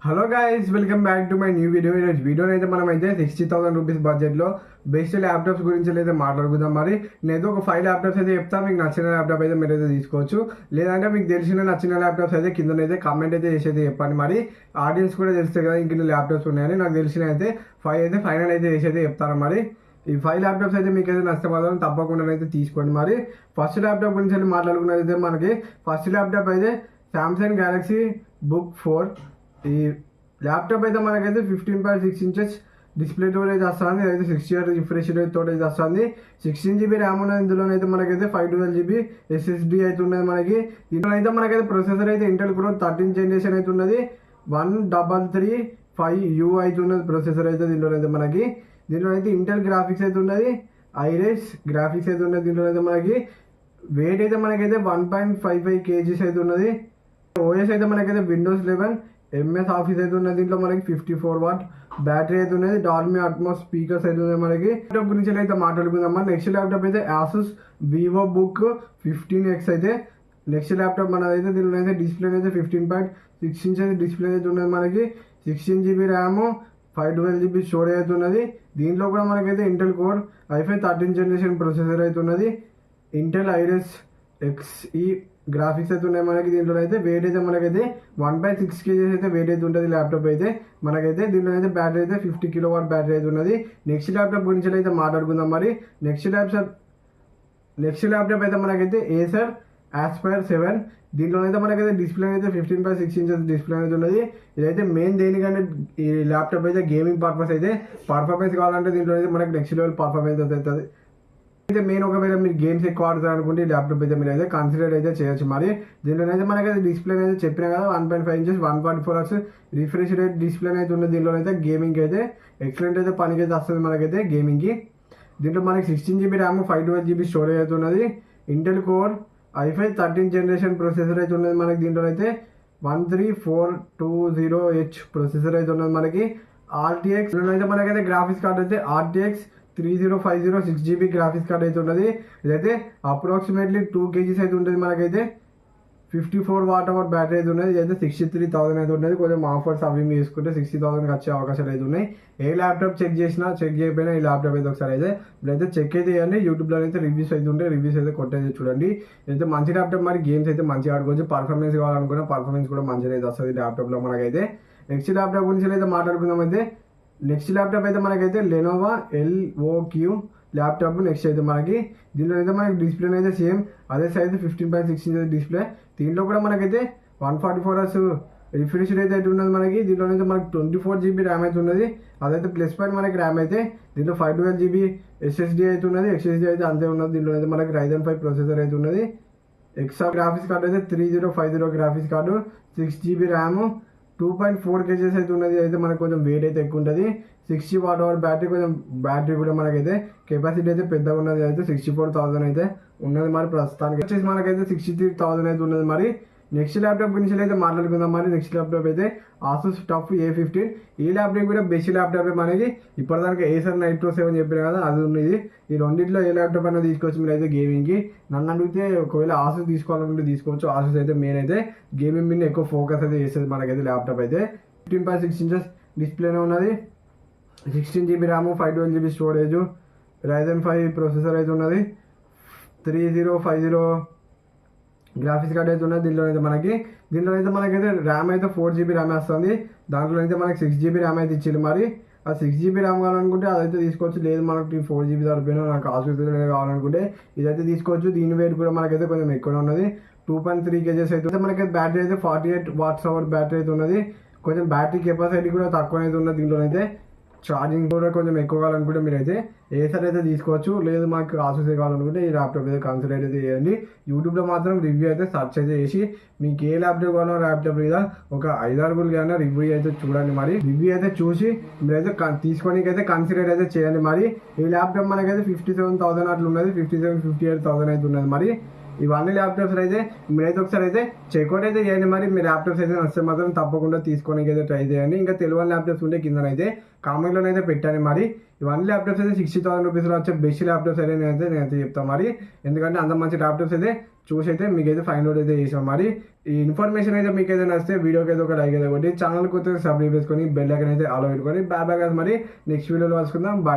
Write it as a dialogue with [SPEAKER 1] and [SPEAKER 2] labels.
[SPEAKER 1] Hello guys, welcome back to my new video. ఈరోజు వీడియోలో అయితే మనం అయితే 60,000 రూపీస్ బడ్జెట్లో బెస్ట్ ల్యాప్టాప్స్ గురించి అయితే మాట్లాడుకుందాం. మరి నేను ఒక 5 ల్యాప్టాప్స్ అయితే చెప్తాను. మీకు నచ్చిన ల్యాప్టాప్ అయితే మీరు అయితే తీసుకోవచ్చు. లేదంటే మీకు తెలిసిన నచ్చిన ల్యాప్టాప్స్ అయితే కిందనైతే కామెంట్ అయితే చేసేది చెప్పండి. మరి ఆడియన్స్ కూడా తెలుస్తుంది కదా ఇంక ల్యాప్టాప్స్ ఉన్నాయని. నాకు తెలిసిన అయితే 5 అయితే ఫైనల్ అయితే చేసేది చెప్తాను. మరి ఈ 5 ల్యాప్టాప్స్ అయితే మీకు అయితే నష్టం మాత్రం తప్పకుండా అయితే తీసుకోండి. మరి ఫస్ట్ ల్యాప్టాప్ గురించి అయితే మాట్లాడుకున్నది అయితే మనకి ఫస్ట్ ల్యాప్టాప్ అయితే సామ్సంగ్ గ్యాలక్సీ బుక్ 4. ఈ ల్యాప్టాప్ అయితే మనకైతే 15.6 ఇంచెస్ డిస్ప్లే తోటి అయితే వస్తుంది. అయితే 60 రిఫ్రెష్ రేట్ తోటి అయితే వస్తుంది. 16 GB ర్యామ్ ఉన్నది. ఇందులోనైతే మనకైతే 512 GB SSD అయితే ఉన్నది. మనకి దీంట్లో అయితే మనకైతే ప్రొసెసర్ అయితే ఇంటెల్ కోర్ 13 జనరేషన్ అయితే ఉన్నది. 1335U అయితే ఉన్నది ప్రొసెసర్ అయితే దీంట్లో అయితే ఇంటెల్ గ్రాఫిక్స్ అయితే ఉన్నది. ఐరిస్ గ్రాఫిక్స్ అయితే ఉన్నది. దీంట్లో అయితే మనకి వెయిట్ అయితే మనకైతే 1.55 kgs అయితే ఉన్నది. ఓఎస్ అయితే మనకైతే విండోస్ 11 MS ఆఫీస్ అయితే ఉన్నది. దీంట్లో మనకి 54 వాట్ బ్యాటరీ అయితే ఉన్నది. డాల్బీ అట్మాస్ స్పీకర్స్ అయితే ఉన్నాయి. మనకి ల్యాప్టాప్ గురించి అయితే మాట్లాడుకుందాం. నెక్స్ట్ ల్యాప్టాప్ అయితే ఆసూస్ వివో బుక్ 15X అయితే నెక్స్ట్ ల్యాప్టాప్ మనదైతే. దీనిలో అయితే డిస్ప్లే అయితే 15.6 ఇంచెస్ డిస్ప్లే అయితే ఉన్నది. మనకి 16 GB ర్యామ్ 512 GB స్టోరేజ్ అయితే ఉన్నది. దీంట్లో కూడా మనకైతే Intel core i5 13 generation processor అయితే ఉన్నది. ఇంటెల్ ఐరిస్ XE గ్రాఫిక్స్ అయితే ఉన్నాయి. మనకి దీంట్లో అయితే వెయిట్ అయితే మనకైతే 1.6 kgs అయితే వెయిట్ అయితే ఉంటుంది ల్యాప్టాప్ అయితే. మనకైతే దీంట్లో అయితే బ్యాటరీ అయితే 50 kW బ్యాటరీ అయితే ఉన్నది. నెక్స్ట్ ల్యాప్టాప్ గురించి అయితే మాట్లాడుకుందాం. మరి నెక్స్ట్ ల్యాప్టాప్ అయితే మనకైతే ఏసర్ ఆస్పైర్ 7. దీంట్లో అయితే మనకైతే డిస్ప్లే అయితే 15.6 ఇంచెస్ డిస్ప్లే అయితే ఉన్నది. ఇదైతే మెయిన్ దేనికంటే ఈ ల్యాప్టాప్ అయితే గేమింగ్ పర్పస్ అయితే పర్ఫార్మెన్స్ కావాలంటే దీంట్లో అయితే మనకి నెక్స్ట్ లెవెల్ పర్ఫార్మెన్స్ అవుతుంది. అయితే మెయిన్ ఒకవేళ మీరు గేమ్స్ ఎక్కువ ఆడుతారు అనుకుంటే ఈ ల్యాప్టాప్ అయితే మీరు అయితే కన్సిడర్ అయితే చేయొచ్చు. మరి దీంట్లో అయితే మనకైతే డిస్ప్లే అయితే చెప్పినా కదా 1.5 inches 144 Hz refresh rate display అయితే ఉన్నది. దీంట్లో అయితే గేమింగ్ అయితే ఎక్సలెంట్ అయితే పనికి అయితే వస్తుంది మనకైతే గేమింగ్కి. దీంట్లో మనకి 16 GB ర్యామ్ 512 GB స్టోరేజ్ అయితే ఉన్నది. Intel core i5 13 generation processor అయితే ఉన్నది. మనకి దీంట్లో అయితే 13420H ప్రొసెసర్ అయితే ఉన్నది. మనకి RTX అయితే మనకైతే గ్రాఫిక్స్ కార్డ్ అయితే RTX 3050 6GB గ్రాఫిక్స్ కార్డ్ అయితే ఉన్నది. ఇదైతే అప్రాక్సిమేట్లీ 2 kgs అయితే ఉంటుంది. మనకైతే 54 వాట్ అవర్ బ్యాటరీ అయితే ఉన్నది. ఇదైతే 63,000 అయితే ఉన్నది. కొంచెం ఆఫర్స్ అవి తీసుకుంటే 60,000 వచ్చే అవకాశాలు అయితే ఉన్నాయి. ఏ ల్యాప్టాప్ చెక్ చేయకపోయినా ఈ ల్యాప్టాప్ అయితే ఒకసారి అయితే ఇప్పుడైతే చెక్ అయితే చేయండి. యూట్యూబ్లో అయితే రివ్యూస్ అయితే ఉంటాయి. రివ్యూస్ అయితే కొట్టేది చూడండి. ఇదైతే మంచి ల్యాప్టాప్. మరి గేమ్స్ అయితే మంచిగా ఆడుకోవచ్చు. పర్ఫార్మెన్స్ కావాలనుకున్నా పర్ఫార్మెన్స్ కూడా మంచిగా అయితే వస్తుంది ల్యాప్టాప్లో మనకైతే. నెక్స్ట్ ల్యాప్టాప్ గురించి అయితే మాట్లాడుకుందాం. అయితే నెక్స్ట్ ల్యాప్టాప్ అయితే మనకైతే లెనోవా LOQ ల్యాప్టాప్ నెక్స్ట్ అయితే మనకి. దీంట్లో అయితే మనకి డిస్ప్లే అయితే సేమ్ అదే సైజ్ 15.6 ఇంచెస్ డిస్ప్లే. దీంట్లో కూడా మనకైతే 144 Hz రిఫ్రెష్ రేట్ అయితే ఉన్నది. మనకి దీంట్లో అయితే మనకి 24 GB ర్యామ్ అయితే ఉన్నది. అదైతే ప్లస్ పాయింట్ మనకి ర్యామ్ అయితే. దీంట్లో 512 GB SSD అయితే ఉన్నది. SSD అయితే అంతే ఉన్నది. దీంట్లో అయితే మనకి Ryzen 5 ప్రొసెసర్ అయితే ఉన్నది. ఎక్స్ట్రా గ్రాఫిక్స్ కార్డ్ అయితే 3050 graphics card 6 GB RAM 2.4 kgs అయితే ఉన్నది. అయితే మనకు కొంచెం వెయిట్ అయితే ఎక్కువ ఉంటుంది. 60 వాట్ అవర్ బ్యాటరీ. కొంచెం బ్యాటరీ కూడా మనకైతే కెపాసిటీ అయితే పెద్దగా ఉన్నది. అయితే 64,000 అయితే ఉన్నది. మరి ప్రస్తుతానికి వచ్చేసి మనకైతే 63,000 అయితే ఉన్నది. మరి నెక్స్ట్ ల్యాప్టాప్ గురించి అయితే మాట్లాడుకుందాం. మరి నెక్స్ట్ ల్యాప్టాప్ అయితే ఆసూస్ టఫ్ A15. ఈ ల్యాప్టాప్ కూడా బెస్ట్ ల్యాప్టాప్ మనకి. ఇప్పటిదానికి ఏసర్ నైట్రో 7 చెప్పిన కదా అది ఉన్నది. ఈ రెండింటిలో ఏ ల్యాప్టాప్ అయినా తీసుకోవచ్చు మీరు అయితే గేమింగ్కి. నన్ను అడిగితే ఒకవేళ ఆసూస్ తీసుకోవాలనుకుంటే తీసుకోవచ్చు. ఆసూస్ అయితే మెయిన్ అయితే గేమింగ్ మీద ఎక్కువ ఫోకస్ అయితే చేస్తుంది మనకైతే ల్యాప్టాప్ అయితే. 15.6 ఇంచెస్ డిస్ప్లేనే ఉన్నది. 16 GB RAM 512 GB storage Ryzen 5 processor అయితే ఉన్నది. 3050 గ్రాఫిక్స్ కార్డ్ అయితే ఉన్నది. దీంట్లో అయితే మనకైతే ర్యామ్ అయితే 4 GB ర్యామ్ వస్తుంది. దాంట్లో అయితే మనకి 6 GB ర్యామ్ అయితే ఇచ్చింది. మరి ఆ 6 GB ర్యామ్ కావాలనుకుంటే అదైతే తీసుకోవచ్చు. లేదు మనకి 4 GB సరిపోయినా నాకు ఆసుపత్రి కావాలనుకుంటే ఇదైతే తీసుకోవచ్చు. దీని వెయిట్ కూడా మనకైతే కొంచెం ఎక్కువ ఉన్నది. 2.3 kgs అయితే మనకైతే బ్యాటరీ అయితే 48 వాట్స్ అవర్ బ్యాటరీ అయితే ఉన్నది. కొంచెం బ్యాటరీ కెపాసిటీ కూడా తక్కువ అయితే ఉన్నది. దీంట్లో అయితే ఛార్జింగ్ కూడా కొంచెం ఎక్కువ కావాలనుకుంటే మీరైతే ఏసర్ అయితే తీసుకోవచ్చు. లేదు మాకు ఆసూస్ కావాలనుకుంటే ఈ ల్యాప్టాప్ అయితే కన్సిడర్ అయితే చేయండి. యూట్యూబ్లో మాత్రం రివ్యూ అయితే సర్చ్ అయితే చేసి మీకు ఏ ల్యాప్టాప్ కావాలో ల్యాప్టాప్ మీద ఒక 5-6 కానీ రివ్యూ అయితే చూడండి. మరి రివ్యూ అయితే చూసి మీరైతే తీసుకోనికి అయితే కన్సిడర్ అయితే చేయండి. మరి ఈ ల్యాప్టాప్ మనకైతే 57,000 అట్లా ఉన్నది. 57-58,000 అయితే ఉన్నది. మరి ఇవన్నీ ల్యాప్టాప్స్ అయితే మీరైతే ఒకసారి అయితే చెక్అవుట్ అయితే చేయండి. మరి మీ ల్యాప్టాప్స్ అయితే వస్తే మాత్రం తప్పకుండా తీసుకోవడానికి అయితే ట్రై చేయండి. ఇంకా తెలియని ల్యాప్టాప్స్ ఉంటే కిందనైతే కామెంట్లోనే అయితే పెట్టండి. మరి ఇవన్నీ ల్యాప్టాప్స్ అయితే 60,000 రూపీస్లో వచ్చే బెస్ట్ ల్యాప్టాప్స్ అయితే నేనైతే చెప్తాను. మరి ఎందుకంటే అంత మంచి ల్యాప్టాప్స్ అయితే చూసి అయితే మీకు అయితే ఫైండ్ అవుట్ అయితే చేసాం. మరి ఈ ఇన్ఫర్మేషన్ అయితే మీకు అయితే నచ్చితే వీడియోకి అయితే ఒక లైక్ అయితే కొట్టి ఛానల్కి అయితే సబ్స్క్రైబ్ చేసుకొని బెల్ ఐకాన్ అయితే ఆలో పెట్టుకొని బాయ్ బాయ్. మరి నెక్స్ట్ వీడియోలో కలుసుకుందాం. బాయ్.